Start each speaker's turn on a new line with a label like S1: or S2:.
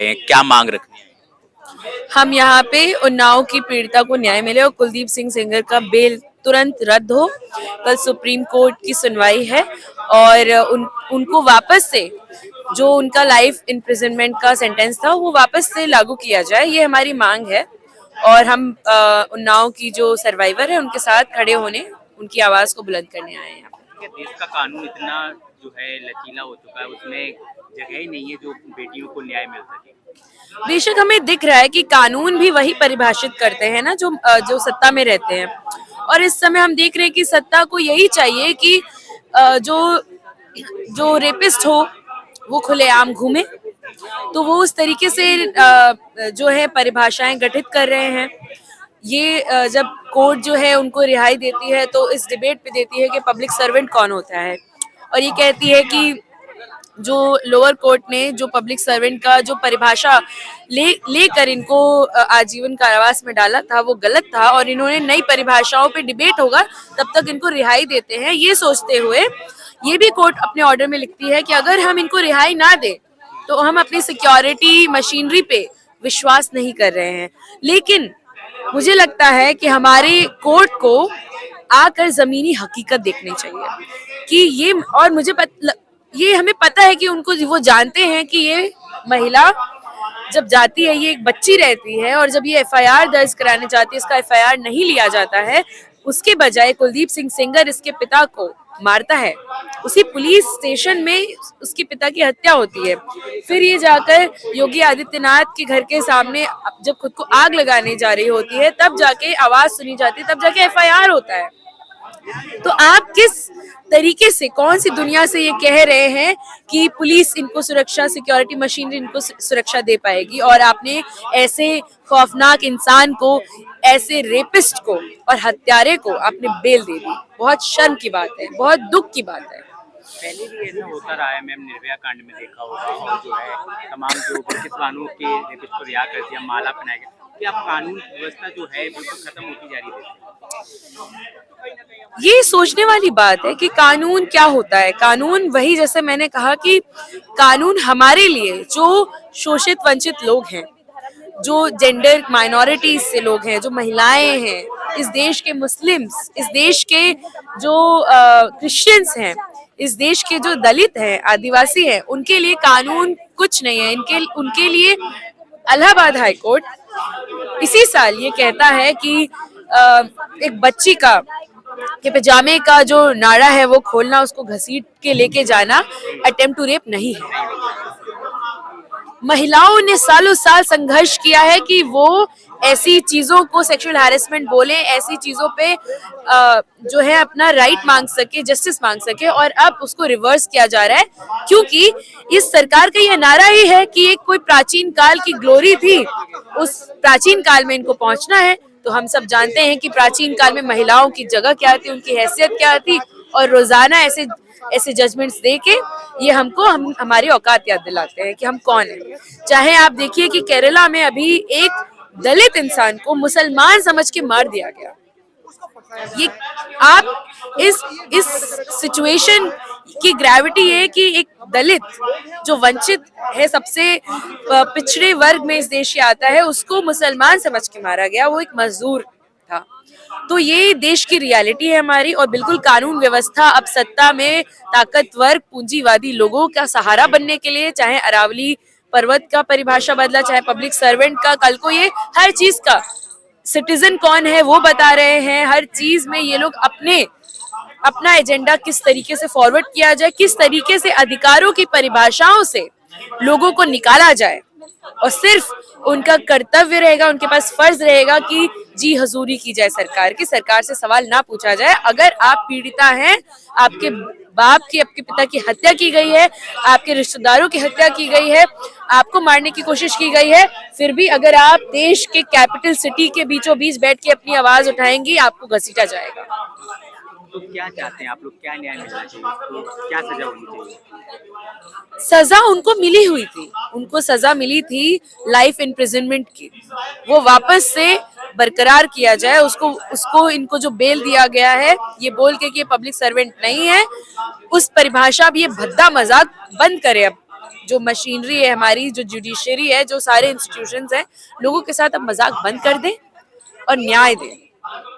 S1: क्या मांग रखनी है?
S2: हम यहाँ पे उन्नाव की पीड़िता को न्याय मिले और कुलदीप सिंह सेंगर का बेल तुरंत रद्द हो। कल सुप्रीम कोर्ट की सुनवाई है और उनको वापस से जो उनका लाइफ इम्प्रिजनमेंट का सेंटेंस था वो वापस से लागू किया जाए, ये हमारी मांग है। और हम उन्नाव की जो सर्वाइवर है उनके साथ खड़े होने, उनकी आवाज को बुलंद करने आए हैं यहाँ पे।
S1: देश का कानून इतना जो है लचीला हो चुका है, उसमें जगह ही नहीं है जो बेटियों को न्याय मिल सके।
S2: बेशक हमें दिख रहा है कि कानून भी वही परिभाषित करते हैं ना जो सत्ता में रहते हैं, और इस समय हम देख रहे हैं कि सत्ता को यही चाहिए कि जो जो रेपिस्ट हो वो खुलेआम घूमे। तो वो उस तरीके से जो है परिभाषाएं गठित कर रहे हैं। ये जब कोर्ट जो है उनको रिहाई देती है तो इस डिबेट पे देती है कि पब्लिक सर्वेंट कौन होता है, और ये कहती है कि जो लोअर कोर्ट ने जो पब्लिक सर्वेंट का जो परिभाषा लेकर इनको आजीवन कारावास में डाला था वो गलत था, और इन्होंने नई परिभाषाओं पे डिबेट होगा तब तक इनको रिहाई देते हैं। ये सोचते हुए ये भी कोर्ट अपने ऑर्डर में लिखती है कि अगर हम इनको रिहाई ना दें तो हम अपनी सिक्योरिटी मशीनरी पे विश्वास नहीं कर रहे हैं। लेकिन मुझे लगता है कि हमारे कोर्ट को आकर जमीनी हकीकत देखनी चाहिए कि ये, और ये हमें पता है कि उनको वो जानते हैं कि ये महिला जब जाती है, ये एक बच्ची रहती है, और जब ये एफआईआर दर्ज कराने जाती है इसका एफआईआर नहीं लिया जाता है, उसके बजाय कुलदीप सिंह सेंगर इसके पिता को मारता है, उसी पुलिस स्टेशन में उसके पिता की हत्या होती है। फिर ये जाकर योगी आदित्यनाथ के घर के सामने जब खुद को आग लगाने जा रही होती है तब जाके आवाज सुनी जाती है, तब जाके एफआईआर होता है। तो आप किस तरीके से, कौन सी दुनिया से ये कह रहे हैं कि पुलिस इनको सुरक्षा, सिक्योरिटी मशीनरी इनको सुरक्षा दे पाएगी, और आपने ऐसे खौफनाक इंसान को, ऐसे रेपिस्ट को और हत्यारे को आपने बेल दे दी। बहुत शर्म की बात है, बहुत दुख की बात है।
S1: पहले भी ऐसा होता रहा है मैम, निर्भया कांड में देखा होगा, और जो है तमाम जो किसानों के रेपिस्ट को रिहा कर दिया, माला पहनाया गया, कि अब कानून व्यवस्था जो है बिल्कुल खत्म होती जा रही है।
S2: ये सोचने वाली बात है कि कानून क्या होता है। कानून वही, जैसे मैंने कहा कि कानून हमारे लिए जो शोषित वंचित लोग हैं, जो जेंडर माइनॉरिटीज से लोग हैं, जो महिलाएं हैं, इस देश के मुस्लिम्स, इस देश के जो क्रिश्चियंस हैं, इस देश के जो दलित हैं, आदिवासी हैं, उनके लिए कानून कुछ नहीं है। उनके लिए इलाहाबाद हाई कोर्ट इसी साल ये कहता है कि एक बच्ची का के पजामे का जो नाड़ा है वो खोलना, उसको घसीट के लेके जाना अटेम्प्ट टू रेप नहीं है। महिलाओं ने सालों साल संघर्ष किया है कि वो ऐसी चीजों को सेक्सुअल हैरेसमेंट बोले, ऐसी चीजों पे जो है अपना राइट मांग सके, जस्टिस मांग सके, और अब उसको रिवर्स किया जा रहा है क्योंकि इस सरकार का यह नारा ही है कि एक कोई प्राचीन काल की ग्लोरी थी, उस प्राचीन काल में इनको पहुंचना है। तो हम सब जानते हैं कि प्राचीन काल में महिलाओं की जगह क्या थी, उनकी हैसियत क्या थी, और रोजाना ऐसे जजमेंट्स दे के ये हमारी औकात याद दिलाते हैं कि हम कौन हैं। चाहे आप देखिए कि केरला में अभी एक दलित इंसान को मुसलमान समझ के मार दिया गया। ये आप इस सिचुएशन की ग्रेविटी है कि एक दलित जो वंचित है, सबसे पिछड़े वर्ग में इस देश से आता है, उसको मुसलमान समझ के मारा गया। वो एक मजदूर था। तो ये देश की रियलिटी है हमारी, और बिल्कुल कानून व्यवस्था अब सत्ता में ताकतवर पूंजीवादी लोगों का सहारा बनने के लिए, चाहे अरावली पर्वत का परिभाषा बदला, चाहे पब्लिक सर्वेंट का, कल को ये हर चीज का सिटीजन कौन है वो बता रहे हैं। हर चीज में ये लोग अपना एजेंडा किस तरीके से फॉरवर्ड किया जाए, किस तरीके से अधिकारों की परिभाषाओं से लोगों को निकाला जाए, और सिर्फ उनका कर्तव्य रहेगा, उनके पास फर्ज रहेगा कि जी हजूरी की जाए सरकार की, सरकार से सवाल ना पूछा जाए। अगर आप पीड़िता हैं, आपके बाप की, आपके पिता की हत्या की गई है, आपके रिश्तेदारों की हत्या की गई है, आपको मारने की कोशिश की गई है, फिर भी अगर आप देश के कैपिटल सिटी के बीचों बीच बैठ के अपनी आवाज उठाएंगी, आपको घसीटा जाएगा।
S1: तो क्या चाहते हैं आप लोग, क्या न्याय मिलना चाहिए, तो क्या सजा होनी चाहिए?
S2: सजा उनको मिली हुई थी, उनको सजा मिली थी लाइफ इम्प्रिजनमेंट की, वो वापस से बरकरार किया जाए। उसको इनको जो बेल दिया गया है ये बोल के कि ये पब्लिक सर्वेंट नहीं है, उस परिभाषा भी, ये भद्दा मजाक बंद करे अब। जो मशीनरी है हमारी, जो जुडिशरी है, जो सारे इंस्टीट्यूशंस हैं, लोगों के साथ अब मजाक बंद कर दें और न्याय दें।